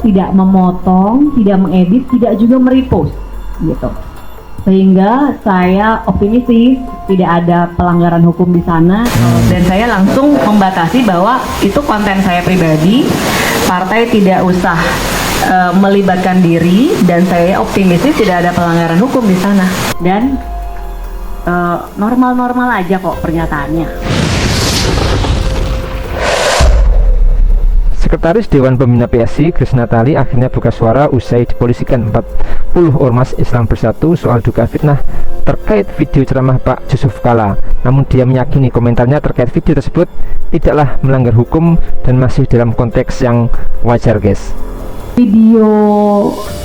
tidak memotong, tidak mengedit, tidak juga merepost gitu. Sehingga saya optimistis tidak ada pelanggaran hukum di sana, dan saya langsung membatasi bahwa itu konten saya pribadi, partai tidak usah melibatkan diri, dan saya optimistis tidak ada pelanggaran hukum di sana, dan normal-normal aja kok pernyataannya. Sekretaris Dewan Pembina PSI, Grace Natali, akhirnya buka suara usai dipolisikan 40 Ormas Islam Bersatu soal dugaan fitnah terkait video ceramah Pak Jusuf Kalla. Namun dia meyakini komentarnya terkait video tersebut tidaklah melanggar hukum dan masih dalam konteks yang wajar, guys. Video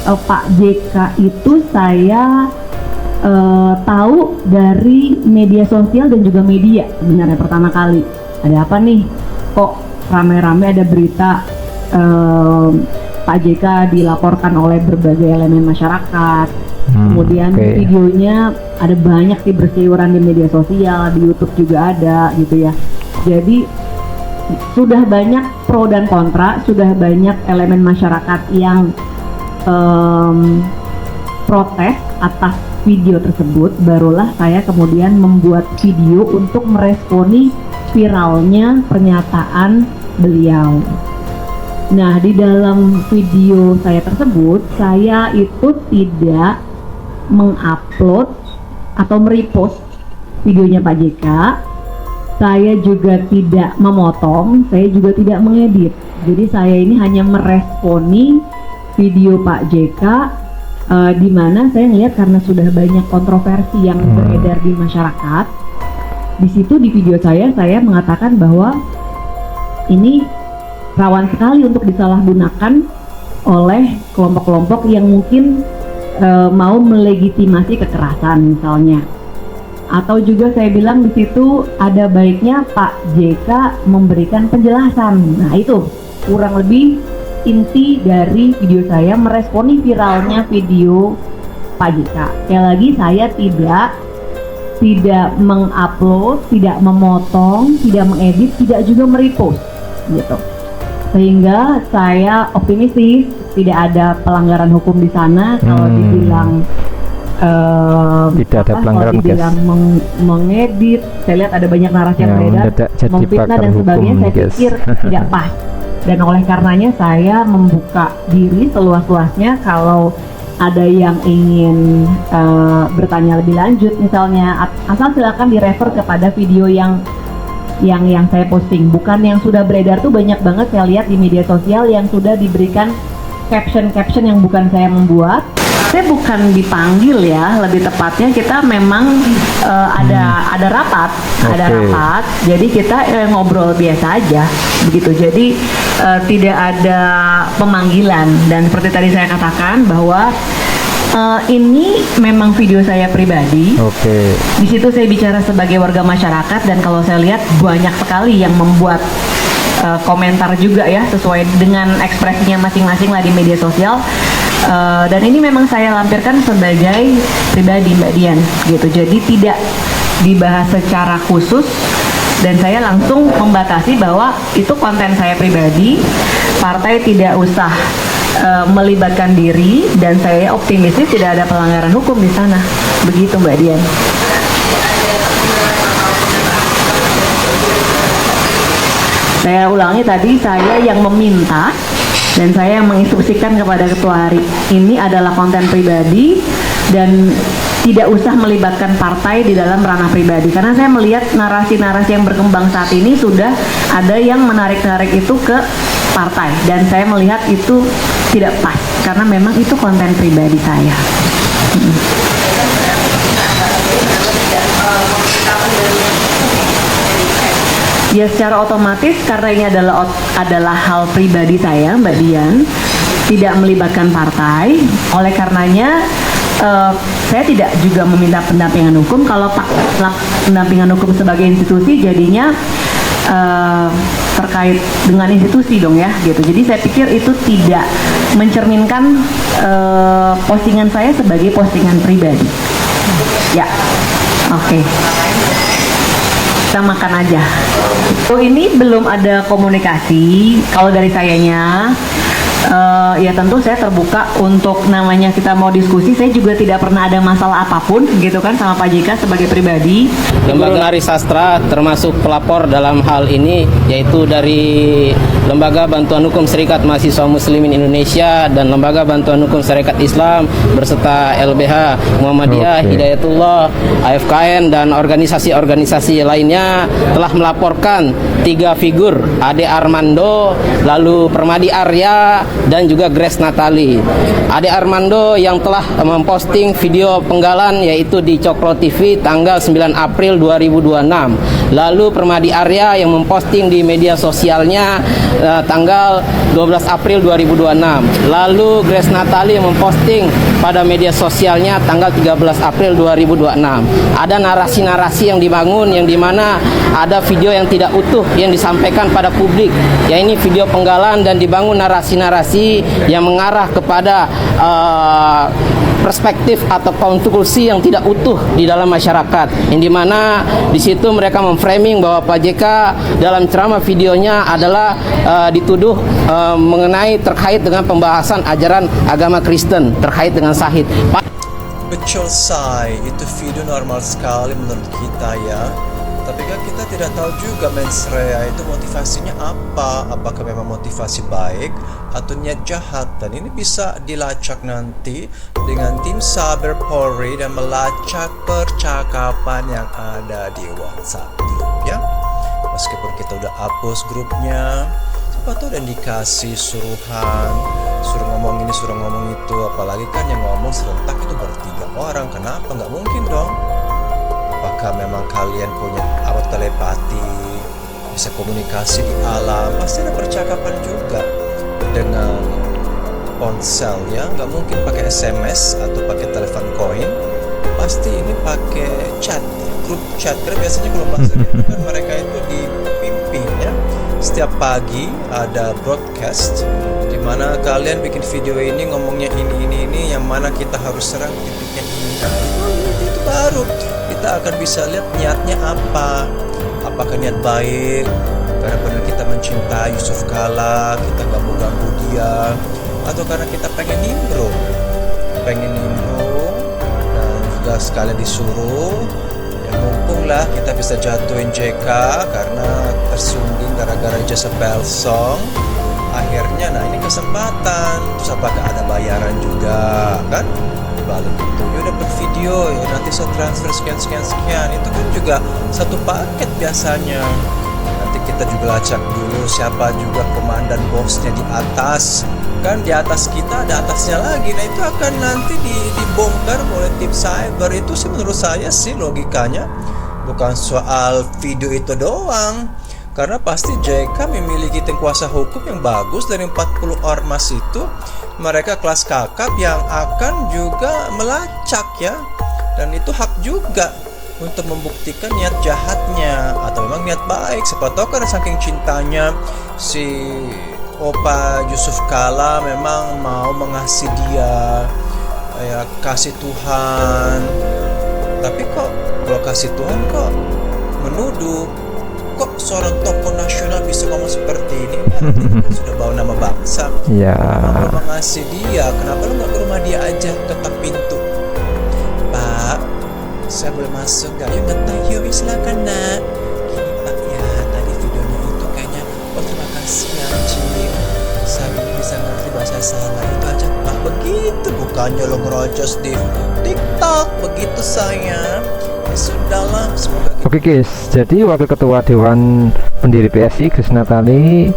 Pak JK itu saya tahu dari media sosial dan juga media sebenarnya pertama kali. Ada apa nih? Kok rame-rame ada berita Pak JK dilaporkan oleh berbagai elemen masyarakat. Kemudian videonya ada banyak sih berseliweran di media sosial, di YouTube juga ada gitu ya. Jadi sudah banyak pro dan kontra, sudah banyak elemen masyarakat yang protes atas video tersebut. Barulah saya kemudian membuat video untuk meresponi viralnya pernyataan beliau. Nah, di dalam video saya tersebut, saya itu tidak mengupload atau merepost videonya Pak JK. Saya juga tidak memotong, saya juga tidak mengedit. Jadi saya ini hanya meresponi video Pak JK, di mana saya melihat karena sudah banyak kontroversi yang beredar di masyarakat. Di situ di video saya mengatakan bahwa ini rawan sekali untuk disalahgunakan oleh kelompok-kelompok yang mungkin mau melegitimasi kekerasan misalnya. Atau juga saya bilang di situ ada baiknya Pak JK memberikan penjelasan. Nah, itu kurang lebih inti dari video saya meresponi viralnya video Pak JK. Sekali lagi, saya tidak mengupload, tidak memotong, tidak mengedit, tidak juga merepost gitu. Sehingga saya optimistis tidak ada pelanggaran hukum di sana. Kalau dibilang tidak ada pelanggaran, dibilang mengedit, saya lihat ada banyak narasi yang beredar, memfitnah dan sebagainya, saya pikir tidak pas. Dan oleh karenanya saya membuka diri seluas-luasnya kalau ada yang ingin bertanya lebih lanjut misalnya, asal silakan direfer kepada video yang saya posting, bukan yang sudah beredar. Tuh banyak banget saya lihat di media sosial yang sudah diberikan caption yang bukan saya membuat. Saya bukan dipanggil ya, lebih tepatnya kita memang ada rapat, jadi kita ngobrol biasa aja begitu. Jadi tidak ada pemanggilan, dan seperti tadi saya katakan bahwa ini memang video saya pribadi. Di situ saya bicara sebagai warga masyarakat, dan kalau saya lihat banyak sekali yang membuat komentar juga ya, sesuai dengan ekspresinya masing-masing lah di media sosial. Dan ini memang saya lampirkan sebagai pribadi, Mbak Dian, gitu. Jadi tidak dibahas secara khusus, dan saya langsung membatasi bahwa itu konten saya pribadi, partai tidak usah melibatkan diri, dan saya optimistis tidak ada pelanggaran hukum di sana. Begitu, Mbak Dian. Saya ulangi tadi, saya yang meminta dan saya yang menginstruksikan kepada ketua hari ini adalah konten pribadi dan tidak usah melibatkan partai di dalam ranah pribadi, karena saya melihat narasi-narasi yang berkembang saat ini sudah ada yang menarik-narik itu ke partai, dan saya melihat itu tidak pas karena memang itu konten pribadi saya. Ya, secara otomatis karena ini adalah hal pribadi saya, Mbak Dian, tidak melibatkan partai. Oleh karenanya saya tidak juga meminta pendampingan hukum. Kalau pendampingan hukum sebagai institusi, jadinya terkait dengan institusi dong ya, gitu. Jadi saya pikir itu tidak mencerminkan postingan saya sebagai postingan pribadi. Ya, oke. Kita makan aja. Oh, ini belum ada komunikasi. Kalau dari sayanya, Ya tentu saya terbuka untuk namanya kita mau diskusi. Saya juga tidak pernah ada masalah apapun gitu kan sama Pak JK sebagai pribadi. Lembaga Nari Sastra termasuk pelapor dalam hal ini, yaitu dari Lembaga Bantuan Hukum Serikat Mahasiswa Muslimin Indonesia dan Lembaga Bantuan Hukum Serikat Islam berserta LBH Muhammadiyah, Hidayatullah, AFKN dan organisasi-organisasi lainnya telah melaporkan 3 figur, Ade Armando, lalu Permadi Arya dan juga Grace Natali. Ade Armando yang telah memposting video penggalan yaitu di Cokro TV tanggal 9 April 2026. Lalu Permadi Arya yang memposting di media sosialnya tanggal 12 April 2026. Lalu Grace Natali yang memposting pada media sosialnya tanggal 13 April 2026. Ada narasi-narasi yang dibangun yang dimana ada video yang tidak utuh yang disampaikan pada publik. Ya, ini video penggalan dan dibangun narasi-narasi yang mengarah kepada perspektif atau konklusi yang tidak utuh di dalam masyarakat, yang dimana di situ mereka memframing bahwa Pak JK dalam ceramah videonya adalah dituduh mengenai terkait dengan pembahasan ajaran agama Kristen terkait dengan Syahid. Betul, Say, itu video normal sekali menurut kita ya. Tapi kan kita tidak tahu juga Mens Rea itu motivasinya apa. Apakah memang motivasi baik atau niat jahat. Dan ini bisa dilacak nanti dengan tim Saber Polri dan melacak percakapan yang ada di WhatsApp grup ya. Meskipun kita udah hapus grupnya, siapa tahu dan dikasih suruhan, suruh ngomong ini, suruh ngomong itu. Apalagi kan yang ngomong serentak itu baru 3 orang. Kenapa? Nggak mungkin dong. Apakah memang kalian punya alat telepati, bisa komunikasi di alam? Pasti ada percakapan juga dengan ponsel ya. Nggak mungkin pakai SMS atau pakai telepon koin. Pasti ini pakai chat, grup chat. Karena biasanya kalau bahasa itu kan mereka itu dipimpin ya. Setiap pagi ada broadcast di mana kalian bikin video ini ngomongnya ini yang mana kita harus serang titiknya ini. Itu baru kita akan bisa lihat niatnya apa. Apakah niat baik karena benar kita mencintai Yusuf Kala, kita gak mau ganggu dia, atau karena kita pengen nimbrung dan juga sekalian disuruh ya, mumpung lah kita bisa jatuhin JK karena tersungging gara-gara jasa Belsong. Akhirnya nah ini kesempatan. Terus apakah ada bayaran juga kan? Balik itu ya udah bervideo ya nanti saya transfer sekian itu kan juga satu paket biasanya. Nanti kita juga lacak dulu siapa juga komandan bosnya di atas kan, di atas kita ada atasnya lagi. Nah itu akan nanti dibongkar oleh tim cyber. Itu sih menurut saya sih logikanya bukan soal video itu doang, karena pasti JK memiliki tim kuasa hukum yang bagus. Dari 40 ormas itu mereka kelas kakap yang akan juga melacak ya, dan itu hak juga untuk membuktikan niat jahatnya atau memang niat baik. Siapa tahu karena saking cintanya si Opa Yusuf Kala memang mau mengasihi dia ya, kasih Tuhan. Tapi kok kalau kasih Tuhan kok menuduh, kok seorang tokoh nasional bisa ngomong seperti ini? Kan sudah bawa nama bangsa. Ya. Kalau mengasihi dia, kenapa lu nggak ke rumah dia aja, ketok pintu? Pak, saya boleh masuk nggak? Yuk ngeteh, yuk silakan nak. Gini Pak ya, tadi videonya itu kayaknya, oh terima kasih ya Cik, saya bisa ngerti bahasa salah itu aja Pak. Begitu bukannya lo ngerocos di TikTok begitu sayang. Ya sudahlah, semoga. Oke guys, jadi Wakil Ketua Dewan Pendiri PSI Grace Natali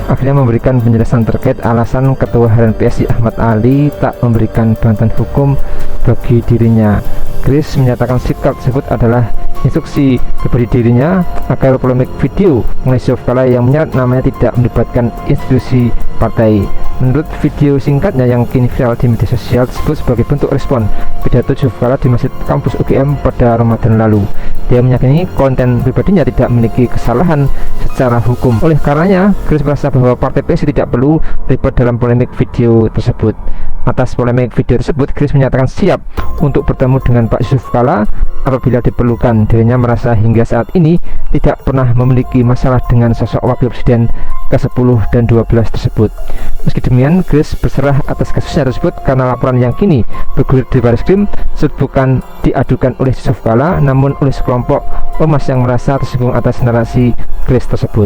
akhirnya memberikan penjelasan terkait alasan Ketua Harian PSI Ahmad Ali tak memberikan bantuan hukum bagi dirinya. Grace menyatakan sikap tersebut adalah instruksi pribadi dirinya agar polemik video mengenai Yusuf Kala yang menyeret namanya tidak melibatkan institusi partai. Menurut video singkatnya yang kini viral di media sosial tersebut sebagai bentuk respon pidato Yusuf Kala di Masjid Kampus UGM pada Ramadan lalu. Dia meyakini konten pribadinya tidak memiliki kesalahan secara hukum. Oleh karenanya, Grace merasa bahwa partai PSI tidak perlu terlibat dalam polemik video tersebut. Atas polemik video tersebut, Grace menyatakan siap untuk bertemu dengan Pak Yusuf Kalla apabila diperlukan. Dirinya merasa hingga saat ini tidak pernah memiliki masalah dengan sosok wakil presiden ke-10 dan 12 tersebut. Meski demikian, Grace berserah atas kasusnya tersebut karena laporan yang kini bergulir di Barreskrim tersebut bukan diadukan oleh Yusuf Kalla, namun oleh sekelompok ormas yang merasa tersinggung atas narasi Grace tersebut.